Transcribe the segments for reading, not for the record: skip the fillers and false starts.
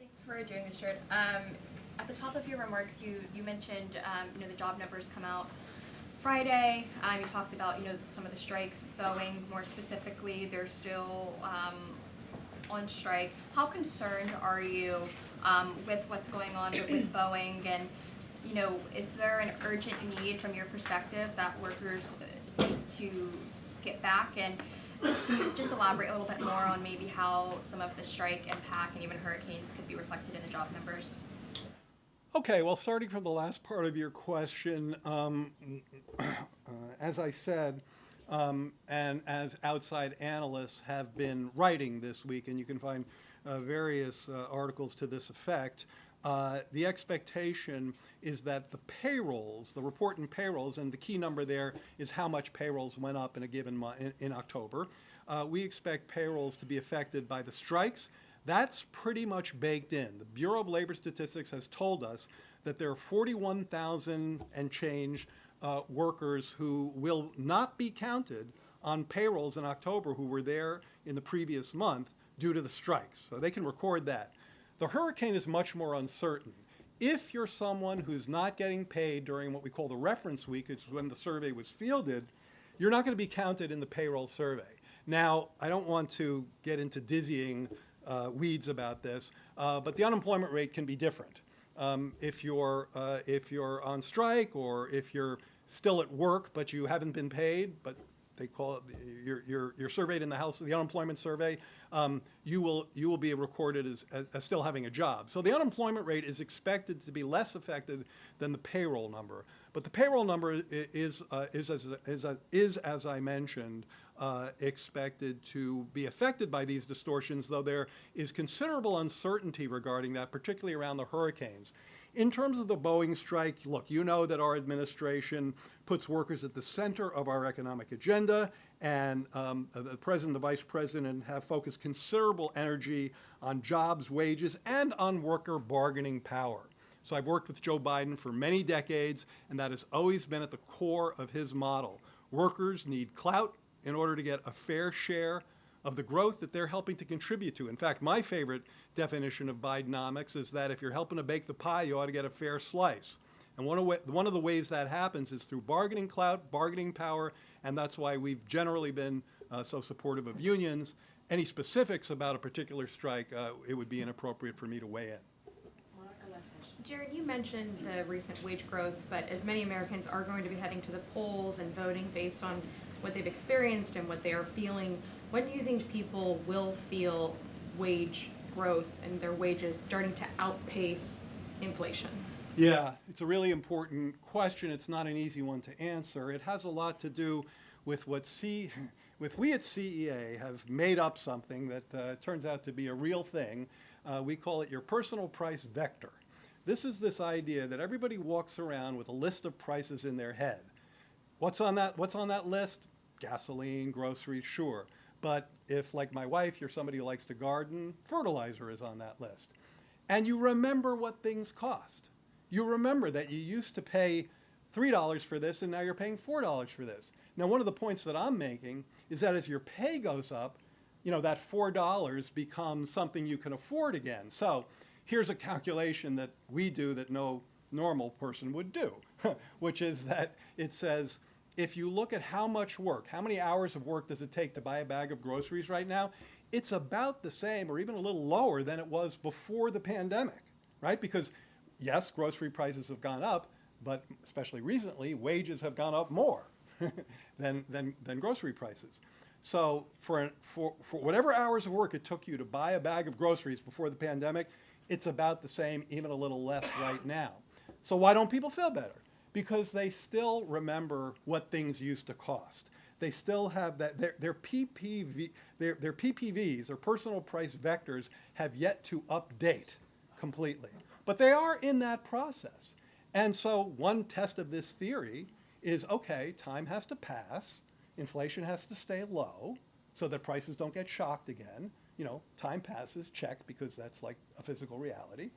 Thanks for doing this, Jared. At the top of your remarks, you mentioned the job numbers come out Friday. You talked about some of the strikes. Boeing, more specifically, they're still on strike. How concerned are you with what's going on with Boeing? And is there an urgent need from your perspective that workers need to get back? And can you just elaborate a little bit more on maybe how some of the strike impact and even hurricanes could be reflected in the job numbers? Okay, well, starting from the last part of your question, as I said, and as outside analysts have been writing this week, and you can find various articles to this effect, the expectation is that the payrolls, the report in payrolls, and the key number there is how much payrolls went up in a given month in October. We expect payrolls to be affected by the strikes. That's pretty much baked in. The Bureau of Labor Statistics has told us that there are 41,000 and change workers who will not be counted on payrolls in October who were there in the previous month due to the strikes. So they can record that. The hurricane is much more uncertain. If you're someone who's not getting paid during what we call the reference week, which is when the survey was fielded, you're not going to be counted in the payroll survey. Now, I don't want to get into dizzying weeds about this, but the unemployment rate can be different. If you're on strike, or if you're still at work but you haven't been paid, but they call it you're surveyed in the House of the unemployment survey, you will be recorded as still having a job. So the unemployment rate is expected to be less affected than the payroll number. But the payroll number is as I mentioned, expected to be affected by these distortions, though there is considerable uncertainty regarding that, particularly around the hurricanes. In terms of the Boeing strike, look, you know that our administration puts workers at the center of our economic agenda, and the president, the vice president have focused considerable energy on jobs, wages, and on worker bargaining power. So I've worked with Joe Biden for many decades, and that has always been at the core of his model. Workers need clout in order to get a fair share of the growth that they're helping to contribute to. In fact, my favorite definition of Bidenomics is that if you're helping to bake the pie, you ought to get a fair slice. And one of the ways that happens is through bargaining clout, bargaining power, and that's why we've generally been so supportive of unions. Any specifics about a particular strike, it would be inappropriate for me to weigh in. Jared, you mentioned the recent wage growth, but as many Americans are going to be heading to the polls and voting based on what they've experienced and what they are feeling, when do you think people will feel wage growth and their wages starting to outpace inflation? Yeah, it's a really important question. It's not an easy one to answer. It has a lot to do with what we at CEA have made up something that turns out to be a real thing. We call it your personal price vector. This idea that everybody walks around with a list of prices in their head. What's on that list? Gasoline, groceries, sure. But if, like my wife, you're somebody who likes to garden, fertilizer is on that list. And you remember what things cost. You remember that you used to pay $3 for this and now you're paying $4 for this. Now, one of the points that I'm making is that as your pay goes up, that $4 becomes something you can afford again. So here's a calculation that we do that no normal person would do, which is that it says, if you look at how much work, how many hours of work does it take to buy a bag of groceries right now, it's about the same or even a little lower than it was before the pandemic, right? Because yes, grocery prices have gone up, but especially recently, wages have gone up more than grocery prices. So for whatever hours of work it took you to buy a bag of groceries before the pandemic, it's about the same, even a little less right now. So why don't people feel better? Because they still remember what things used to cost. They still have that, their PPVs, or personal price vectors, have yet to update completely. But they are in that process. And so one test of this theory is, okay, time has to pass, inflation has to stay low so that prices don't get shocked again. Time passes, check, because that's like a physical reality.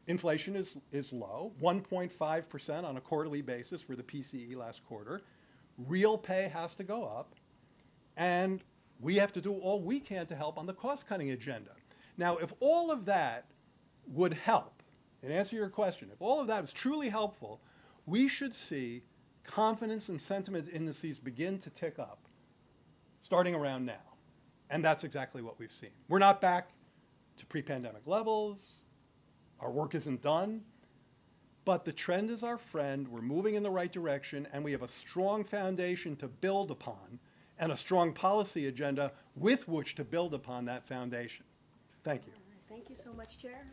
Inflation is low, 1.5% on a quarterly basis for the PCE last quarter. Real pay has to go up, and we have to do all we can to help on the cost-cutting agenda. Now, if all of that would help, and answer your question, if all of that is truly helpful, we should see confidence and sentiment indices begin to tick up starting around now. And that's exactly what we've seen. We're not back to pre-pandemic levels. Our work isn't done. But the trend is our friend. We're moving in the right direction, and we have a strong foundation to build upon and a strong policy agenda with which to build upon that foundation. Thank you. Thank you so much, Chair.